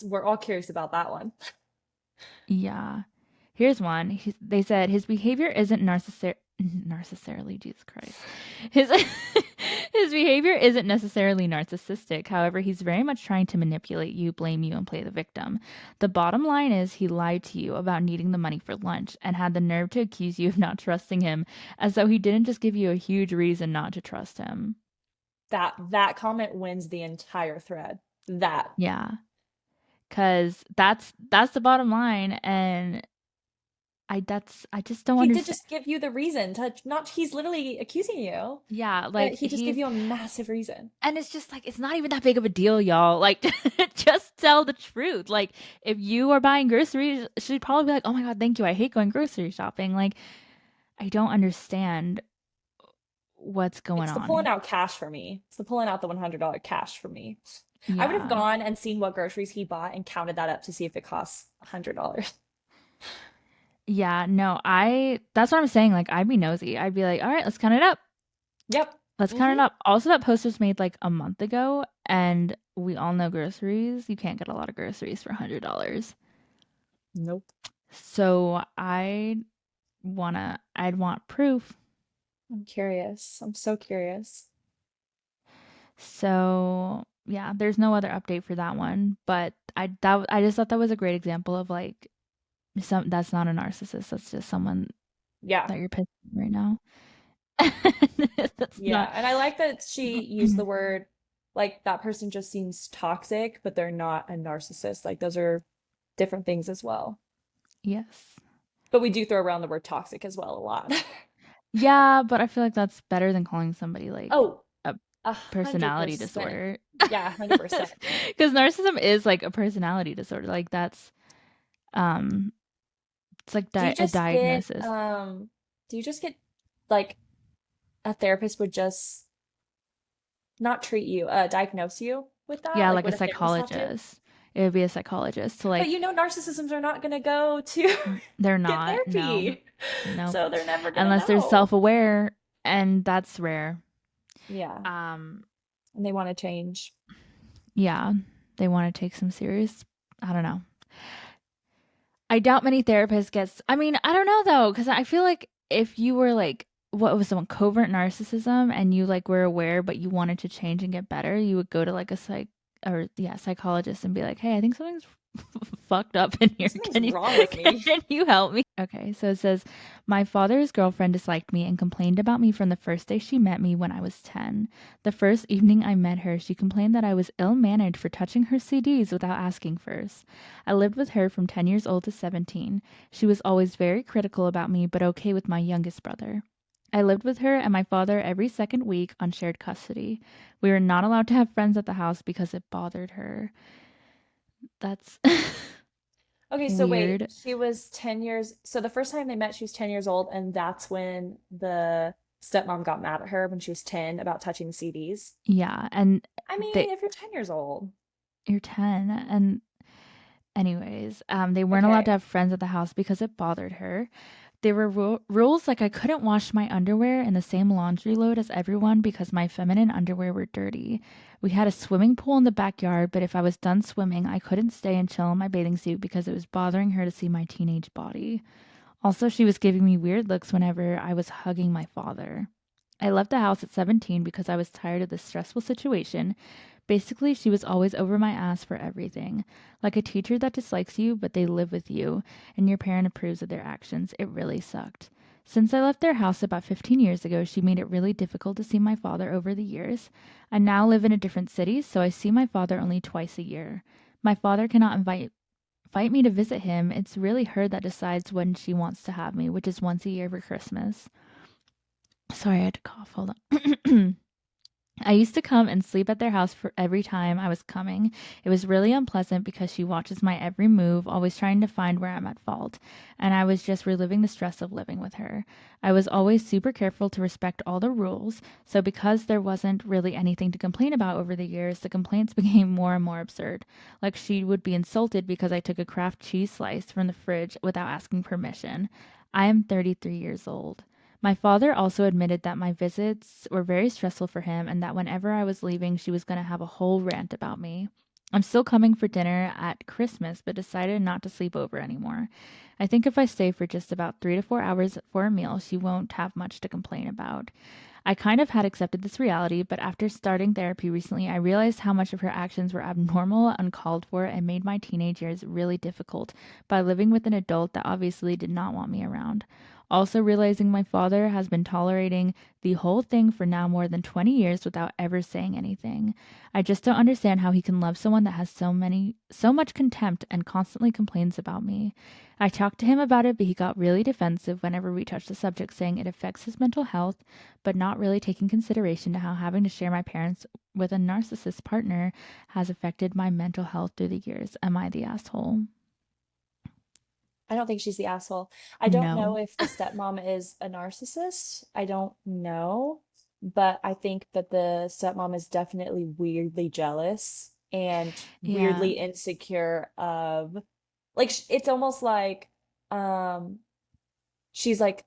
we're all curious about that one. Yeah. Here's one. They said his behavior isn't narcissarily, Jesus Christ. His his behavior isn't necessarily narcissistic. However, he's very much trying to manipulate you, blame you, and play the victim. The bottom line is he lied to you about needing the money for lunch and had the nerve to accuse you of not trusting him, as though he didn't just give you a huge reason not to trust him. That comment wins the entire thread. That Yeah. Cause that's the bottom line, and I just don't he did understand. just give you the reason to not, he's literally accusing you, Yeah, but like he just gave you a massive reason. and it's just like it's not even that big of a deal, y'all. Like just tell the truth. Like if you are buying groceries, she'd probably be like, "Oh my god, thank you. I hate going grocery shopping." Like I don't understand what's going It's the pulling on. out cash for me. It's the pulling out the $100 cash for me. I would have Yeah. gone and seen what groceries he bought and counted that up to see if it costs $100. Yeah, no, I that's what I'm saying. Like I'd be nosy. I'd be like, "All right, let's count it up. Yep. Let's count Hmm. it up." Also, that post was made like a month ago, and we all know groceries. You can't get a lot of groceries for $100. Nope. So I'd want proof. I'm curious. I'm so curious. So yeah, there's no other update for that one. But I just thought that was a great example of like some that's not a narcissist. That's just someone Yeah. that you're pissing right now. That's Yeah. not. And I like that she used the word, like, that person just seems toxic, but they're not a narcissist. Like, those are different things as well. Yes. But we do throw around the word toxic as well a lot. Yeah, but I feel like that's better than calling somebody like Oh, a a hundred personality percent. disorder. Yeah, 100%. Because narcissism is like a personality disorder. Like that's um it's like Do you a just get diagnosis. do you just get like a therapist would just not treat you, diagnose you with that? Yeah, Like like a would a therapist have to? psychologist. It would be a psychologist to But like, you know, narcissisms are not going to go to they're get not, no, therapy. nope, So they're never going to unless they're know. self-aware, and that's rare. Yeah. Um, And they want to change. yeah, they want to take some serious, I don't know. I doubt many therapists gets. I mean, I don't know though, because I feel like if you were like, what was some covert narcissism, and you like were aware, but you wanted to change and get better, you would go to like a psychologist and be like, hey, I think something's fucked up in here. Something's Can you wrong with me. can you help me? Okay, so it says my father's girlfriend disliked me and complained about me from the first day she met me when I was 10. The first evening I met her, she complained that I was ill-mannered for touching her CDs without asking first. I lived with her from 10 years old to 17. She was always very critical about me, but okay with my youngest brother. I lived with her and my father every second week on shared custody. We were not allowed to have friends at the house because it bothered her. That's Okay, so wait, weird. she was 10 years. So the first time they met, she was 10 years old, and that's when the stepmom got mad at her when she was 10 about touching CDs. Yeah, and I they, mean, if you're 10 years old. you're 10, and anyways, they weren't allowed to Okay. have friends at the house because it bothered her. There were rules like I couldn't wash my underwear in the same laundry load as everyone because my feminine underwear were dirty. We had a swimming pool in the backyard, but if I was done swimming, I couldn't stay and chill in my bathing suit because it was bothering her to see my teenage body. Also, she was giving me weird looks whenever I was hugging my father. I left the house at 17 because I was tired of this stressful situation. Basically, she was always over my ass for everything. Like a teacher that dislikes you, but they live with you, and your parent approves of their actions. It really sucked. Since I left their house about 15 years ago, she made it really difficult to see my father over the years. I now live in a different city, so I see my father only twice a year. My father cannot invite me to visit him. It's really her that decides when she wants to have me, which is once a year for Christmas. Sorry, I had to cough. Hold on. I used to come and sleep at their house for every time I was coming. It was really unpleasant because she watches my every move, always trying to find where I'm at fault, and I was just reliving the stress of living with her. I was always super careful to respect all the rules, so because there wasn't really anything to complain about over the years, the complaints became more and more absurd. Like she would be insulted because I took a Kraft cheese slice from the fridge without asking permission. I am 33 years old. My father also admitted that my visits were very stressful for him and that whenever I was leaving, she was going to have a whole rant about me. I'm still coming for dinner at Christmas, but decided not to sleep over anymore. I think if I stay for just about 3 to 4 hours for a meal, she won't have much to complain about. I kind of had accepted this reality, but after starting therapy recently, I realized how much of her actions were abnormal, uncalled for, and made my teenage years really difficult by living with an adult that obviously did not want me around. Also, realizing my father has been tolerating the whole thing for now more than 20 years without ever saying anything. I just don't understand how he can love someone that has so much contempt and constantly complains about me. I talked to him about it, but he got really defensive whenever we touched the subject, saying it affects his mental health, but not really taking consideration to how having to share my parents with a narcissist partner has affected my mental health through the years. Am I the asshole? I don't think she's the asshole. I don't know No. if the stepmom is a narcissist. I don't know. But I think that the stepmom is definitely weirdly jealous and Yeah. weirdly insecure of like it's almost like um she's like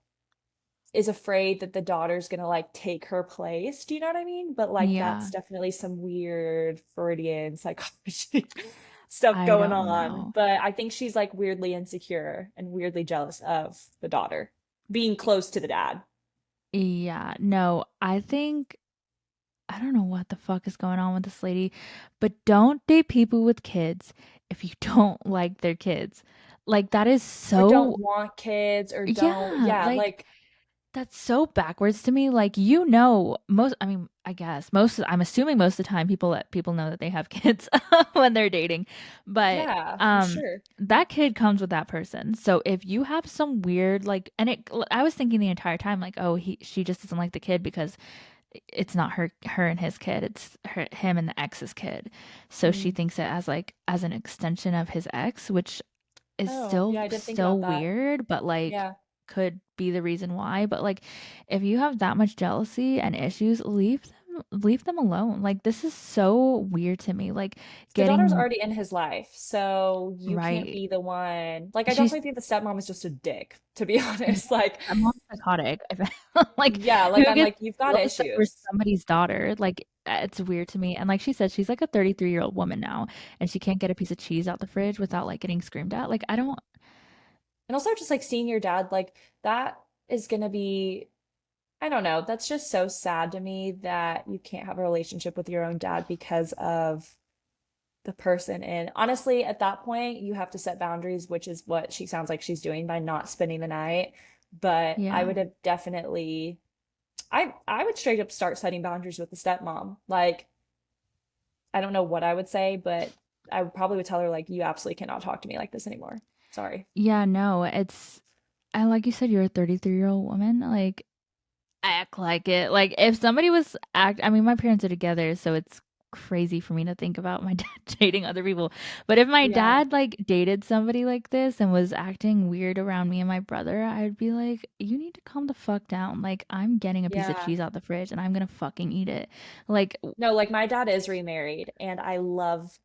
is afraid that the daughter's gonna like take her place. Do you know what I mean? But like Yeah. that's definitely some weird Freudian psychology stuff I going don't on. know. But I think she's like weirdly insecure and weirdly jealous of the daughter being close to the dad. Yeah, no, I think I don't know what the fuck is going on with this lady, but don't date people with kids if you don't like their kids. Like that is Or don't so want kids or don't, yeah, yeah, like like, that's so backwards to me. Like most I mean, I guess I'm assuming most of the time people let people know that they have kids when they're dating. But yeah, I'm sure. that kid comes with that person. So if you have some weird like and it I was thinking the entire time like, "Oh, she just doesn't like the kid because it's not her and his kid. It's him and the ex's kid." So she Mm. thinks it as like as an extension of his ex, which is Oh, still yeah, I didn't think so about that. weird, but like Yeah. could be the reason why. But like if you have that much jealousy and issues, leave them leave them alone. Like, this is so weird to me. Like, The daughter's getting already in his life, so you can't right. be the one. Like, I She's definitely think the stepmom is just a dick, to be yeah, honest. Like, I'm not psychotic. I feel like, yeah, like who I'm gets like, you've got jealous over issues. somebody's daughter? Like, it's weird to me. And like she said, she's like a 33-year-old woman now, and she can't get a piece of cheese out the fridge without like getting screamed at. Like, I don't. And also just like seeing your dad, like that is gonna be, I don't know, that's just so sad to me that you can't have a relationship with your own dad because of the person. And honestly, at that point, you have to set boundaries, which is what she sounds like she's doing by not spending the night. But I Yeah, would have definitely, I would straight up start setting boundaries with the stepmom. Like, I don't know what I would say, but I would probably would tell her like, you absolutely cannot talk to me like this anymore. Sorry. yeah, no, it's. And like you said, you're a 33-year-old woman. Like, act like it. Like if somebody was I mean, my parents are together, so it's crazy for me to think about my dad dating other people. But if my Yeah. dad like dated somebody like this and was acting weird around me and my brother, I'd be like, you need to calm the fuck down. Like I'm getting a piece of Yeah. cheese out the fridge and I'm gonna fucking eat it. Like No, like my dad is remarried and I love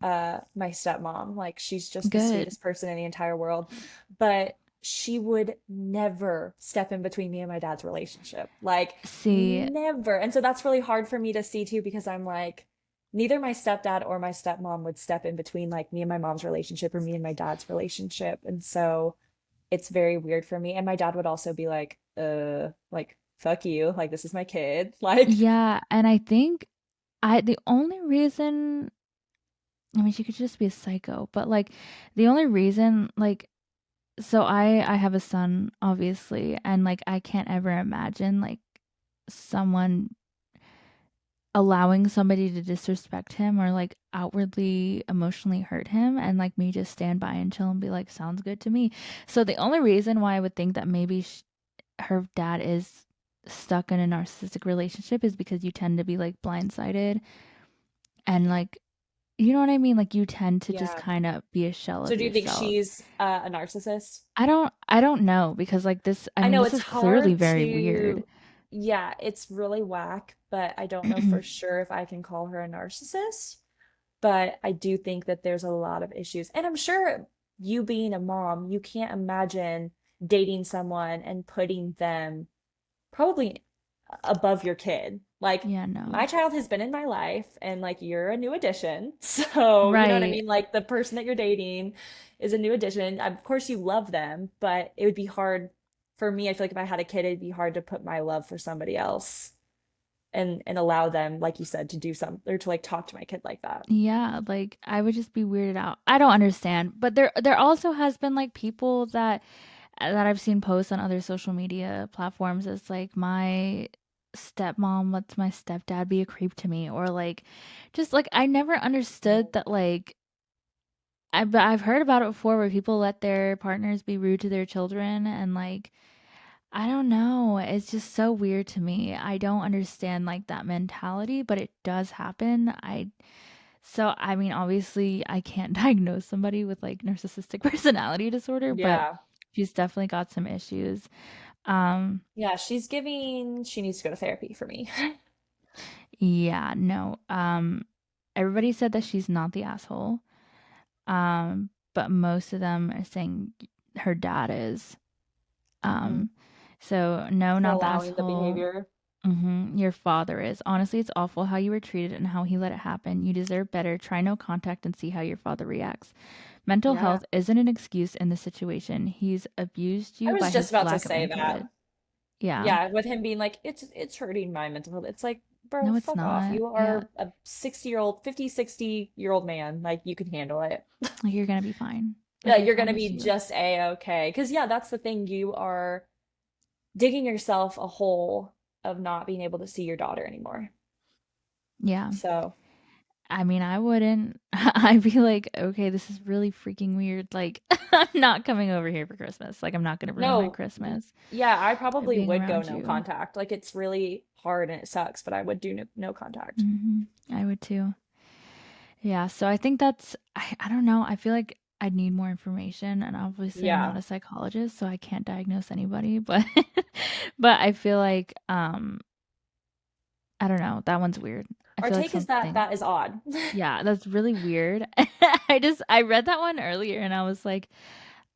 my stepmom. Like she's just the good. sweetest person in the entire world. But she would never step in between me and my dad's relationship. Like See, never. And so that's really hard for me to see too because I'm like neither my stepdad or my stepmom would step in between like me and my mom's relationship or me and my dad's relationship. And so it's very weird for me. And my dad would also be like fuck you. Like this is my kid. Like yeah, and I think the only reason I mean she could just be a psycho, but like the only reason like so I have a son obviously and like I can't ever imagine like someone allowing somebody to disrespect him or like outwardly emotionally hurt him and like me just stand by and chill and be like sounds good to me. So the only reason why I would think that maybe her dad is stuck in a narcissistic relationship is because you tend to be like blindsided and like you know what I mean? Like you tend to just yeah. kind of be a shell So of do you think yourself. she's a narcissist? I don't know because like this I I mean know this it's is clearly hard very weird. to, yeah, it's really whack, but I don't know for sure if I can call her a narcissist. But I do think that there's a lot of issues. And I'm sure you being a mom, you can't imagine dating someone and putting them probably above your kid. Like Yeah, no. my child has been in my life and like you're a new addition. So, you know what I Right. mean? Like the person that you're dating is a new addition. Of course you love them, but it would be hard for me. I feel like if I had a kid, it'd be hard to put my love for somebody else and allow them, like you said, to do some or to like talk to my kid like that. Yeah, like I would just be weirded out. I don't understand. But there also has been like people that I've seen posts on other social media platforms. It's like my stepmom lets my stepdad be a creep to me or like just like I never understood that like I've heard about it before where people let their partners be rude to their children and like I don't know. It's just so weird to me. I don't understand like that mentality, but it does happen. I mean, obviously, I can't diagnose somebody with like narcissistic personality disorder, but Yeah. she's definitely got some issues. Um, Yeah, she needs to go to therapy for me. yeah, no. Everybody said that she's not the asshole. But most of them are saying her dad is. Mm, Um, so no, for not the allowing the asshole. behavior. Your father is. Honestly, it's awful how you were treated and how he let it happen. You deserve better. Try no contact and see how your father reacts. Mental Yeah. health isn't an excuse in this situation. He's abused I you was by just his about to lack of say that. input. Yeah. Yeah, with him being like, it's hurting my mental health. It's like, bro, No, it's fuck off. not. You Yeah. are a 60-year-old, 50, 60-year-old man. Like you can handle it. Like you're gonna be fine. Yeah, Like I you're gonna promise be you. just a-okay. Because yeah, that's the thing. You are digging yourself a hole of not being able to see your daughter anymore. Yeah. So I mean, I wouldn't. I'd be like, okay, this is really freaking weird. Like, I'm not coming over here for Christmas. Like, I'm not gonna ruin my no, Christmas yeah, I probably being would go around no you. contact. Like it's really hard and it sucks, but I would do no contact. I would too. Yeah, so I think I don't know. I feel like I need more information and obviously I'm not Yeah. a psychologist, so I can't diagnose anybody, but but I feel like I don't know. That one's weird. I Our feel like take is that something. that is odd. Yeah, that's really weird. I read that one earlier and I was like,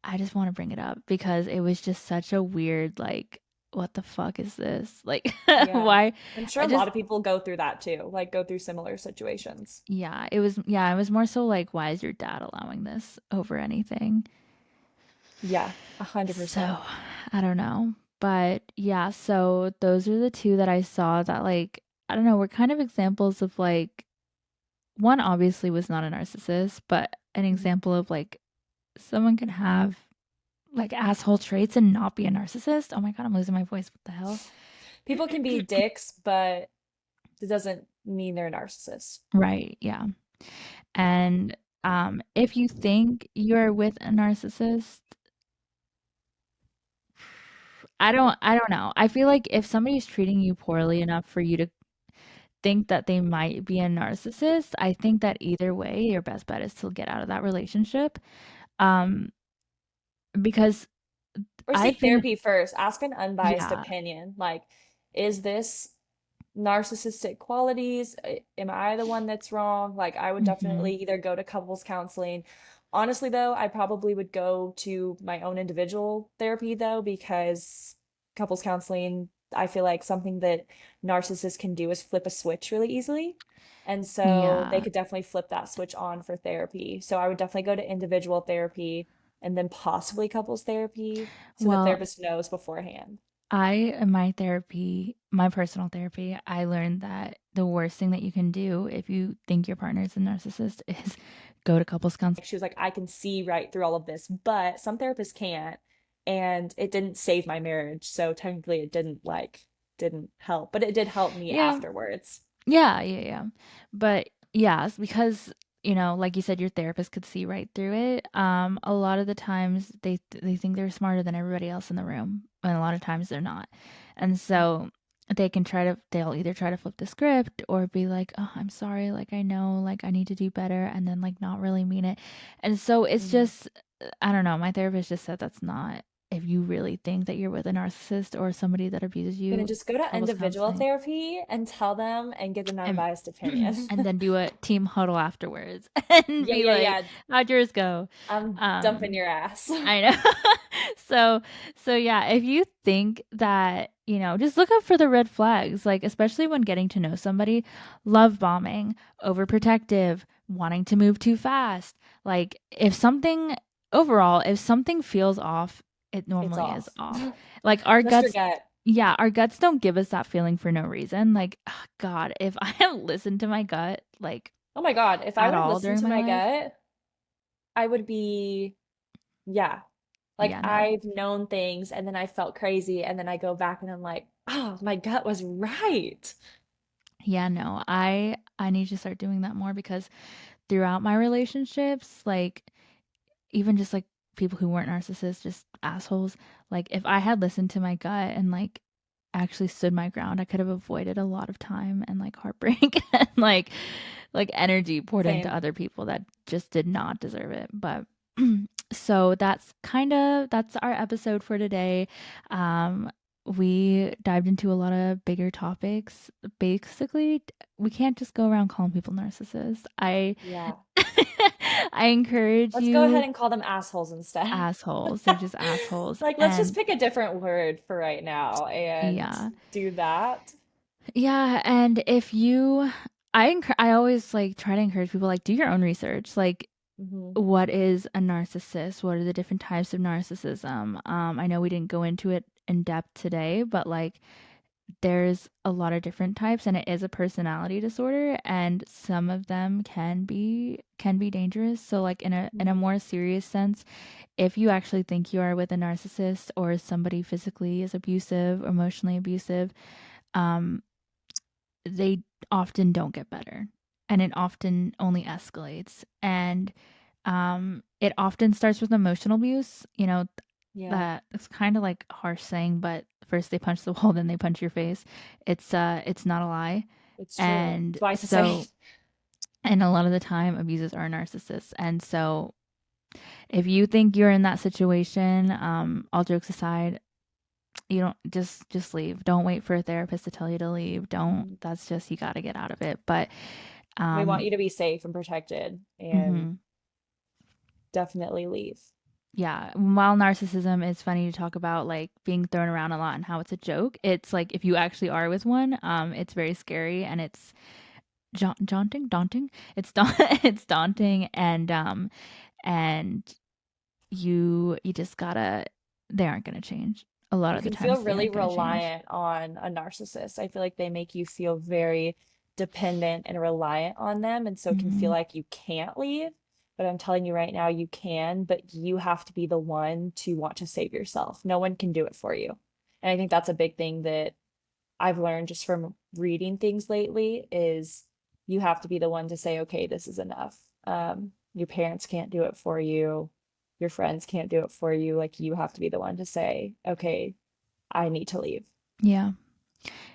I just want to bring it up because it was just such a weird, like, what the fuck is this? Like, Yeah. why? I'm sure I a lot just, of people go through that too, like go through similar situations. yeah, it was more so like, why is your dad allowing this over anything? Yeah, So, 100%. I don't know. But yeah, so those are the two that I saw that, like, I don't know, were kind of examples of like, one obviously was not a narcissist, but an Mhm. example of like someone can have like asshole traits and not be a narcissist. Oh my God, I'm losing my voice. What the hell? People can be dicks, but it doesn't mean they're a narcissist. Right. Yeah. And if you think you're with a narcissist, I don't know. I feel like if somebody's treating you poorly enough for you to think that they might be a narcissist, I think that either way, your best bet is to get out of that relationship. Um, because Or I've seek been, therapy first. Ask an unbiased yeah, opinion. Like, is this narcissistic qualities? Am I the one that's wrong? Like, I would hmm definitely either go to couples counseling. Honestly, though, I probably would go to my own individual therapy, though, because couples counseling, I feel like something that narcissists can do is flip a switch really easily. And so they yeah. could definitely flip that switch on for therapy. So I would definitely go to individual therapy and then possibly couples therapy so the Well, therapist knows beforehand. I, in my therapy, my personal therapy, I learned that the worst thing that you can do if you think your partner is a narcissist is go to couples counseling. She was like, I can see right through all of this, but some therapists can't. And it didn't save my marriage. So technically it didn't help, but it did help me Yeah, afterwards. yeah. But yes, because like you said, your therapist could see right through it. A lot of the times they think they're smarter than everybody else in the room, and a lot of times they're not. And so they'll either try to flip the script or be like, "Oh, I'm sorry, like I know, like I need to do better," and then like not really mean it. And so it's Mhm. just I don't know, my therapist just said that's not if you really think that you're with a narcissist or somebody that abuses Gonna you, just go to couples individual counseling therapy and tell them and get an and unbiased opinion. and then do a team huddle afterwards and Yeah, be yeah, like, yeah. "How'd yours go?" I'm dumping Um, your ass. I know. So yeah, if you think that, just look out for the red flags, like especially when getting to know somebody, love bombing, overprotective, wanting to move too fast. Like if something feels off, it It's normally is off. off. Like our Trust your guts gut. yeah, our guts don't give us that feeling for no reason. Like, God, if I had listened to my gut, like, Oh my God, if I at would have all listened during to my my life, gut, I would be, yeah. Like yeah, no. I've known things and then I felt crazy and then I go back and I'm like, oh, my gut was right. Yeah, no. I need to start doing that more because throughout my relationships, like even just like people who weren't narcissists, just assholes, like if I had listened to my gut and like actually stood my ground, I could have avoided a lot of time and like heartbreak and like energy poured into Same. other people that just did not deserve it. But so that's our episode for today. Um we dived into a lot of bigger topics. Basically, we can't just go around calling people narcissists. I Yeah. I encourage Let's go ahead you and call them assholes instead. assholes. They're just assholes. Like, let's just And pick a different word for right now and yeah. do that. Yeah, and if you I always like try to encourage people like do your own research. Like Hmm. what is a narcissist? What are the different types of narcissism? I know we didn't go into it in depth today, but like there's a lot of different types and it is a personality disorder and some of them can be dangerous. So like in a Hmm. more serious sense, if you actually think you are with a narcissist or somebody physically is abusive, emotionally abusive, um they often don't get better and it often only escalates and it often starts with emotional abuse. Yeah, That it's kind of like a harsh saying, but first they punch the wall, then they punch your face. It's not a lie. it's true. And It's wise to say. so and a lot of the time abusers are narcissists. And so if you think you're in that situation, all jokes aside, you don't just leave. Don't wait for a therapist to tell you to leave. Don't. Mhm. That's just you got to get out of it. But We want um you to be safe and protected and mhm. definitely leave. Yeah, while narcissism is funny to talk about, like being thrown around a lot and how it's a joke, it's like if you actually are with one, it's very scary and it's daunting. It's it's daunting, and you just gotta. They aren't gonna change. A lot You of the can feel times they really aren't gonna change. reliant on a narcissist. I feel like they make you feel very dependent and reliant on them. And so it can feel Hmm. like you can't leave. But I'm telling you right now, you can, but you have to be the one to want to save yourself. No one can do it for you. And I think that's a big thing that I've learned just from reading things lately is you have to be the one to say, okay, this is enough. Your parents can't do it for you. Your friends can't do it for you. Like you have to be the one to say, okay, I need to leave. Yeah,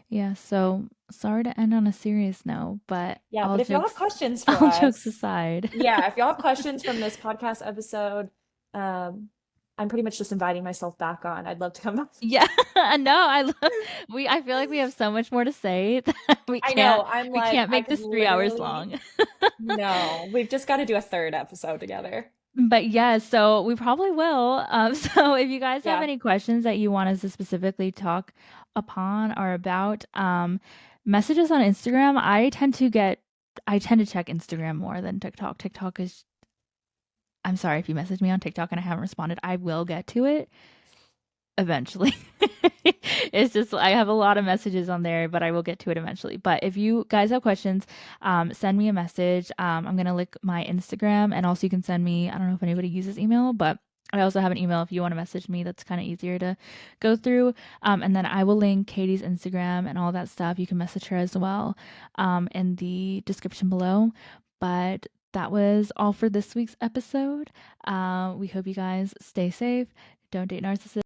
yeah. So sorry to end on a serious note, but Yeah, but if y'all have questions for all jokes us, aside. yeah, if y'all have questions from this podcast episode, um, I'm pretty much just inviting myself back on. I'd love to come back. Yeah, no, I feel like we have so much more to say that I know, I'm we like, can't I make could this 3 hours literally, long. no, we've just got to do a third episode together. But yeah, so we probably will. So if you guys have Yeah. any questions that you want us to specifically talk upon or about, message us on Instagram. I tend to check Instagram more than TikTok. TikTok is, I'm sorry if you message me on TikTok and I haven't responded. I will get to it eventually. It's just I have a lot of messages on there, but I will get to it eventually. But if you guys have questions, send me a message. I'm gonna link my Instagram, and also you can send me. I don't know if anybody uses email, but I also have an email if you want to message me. That's kind of easier to go through. And then I will link Katie's Instagram and all that stuff. You can message her as well, in the description below. But that was all for this week's episode. We hope you guys stay safe. Don't date narcissists.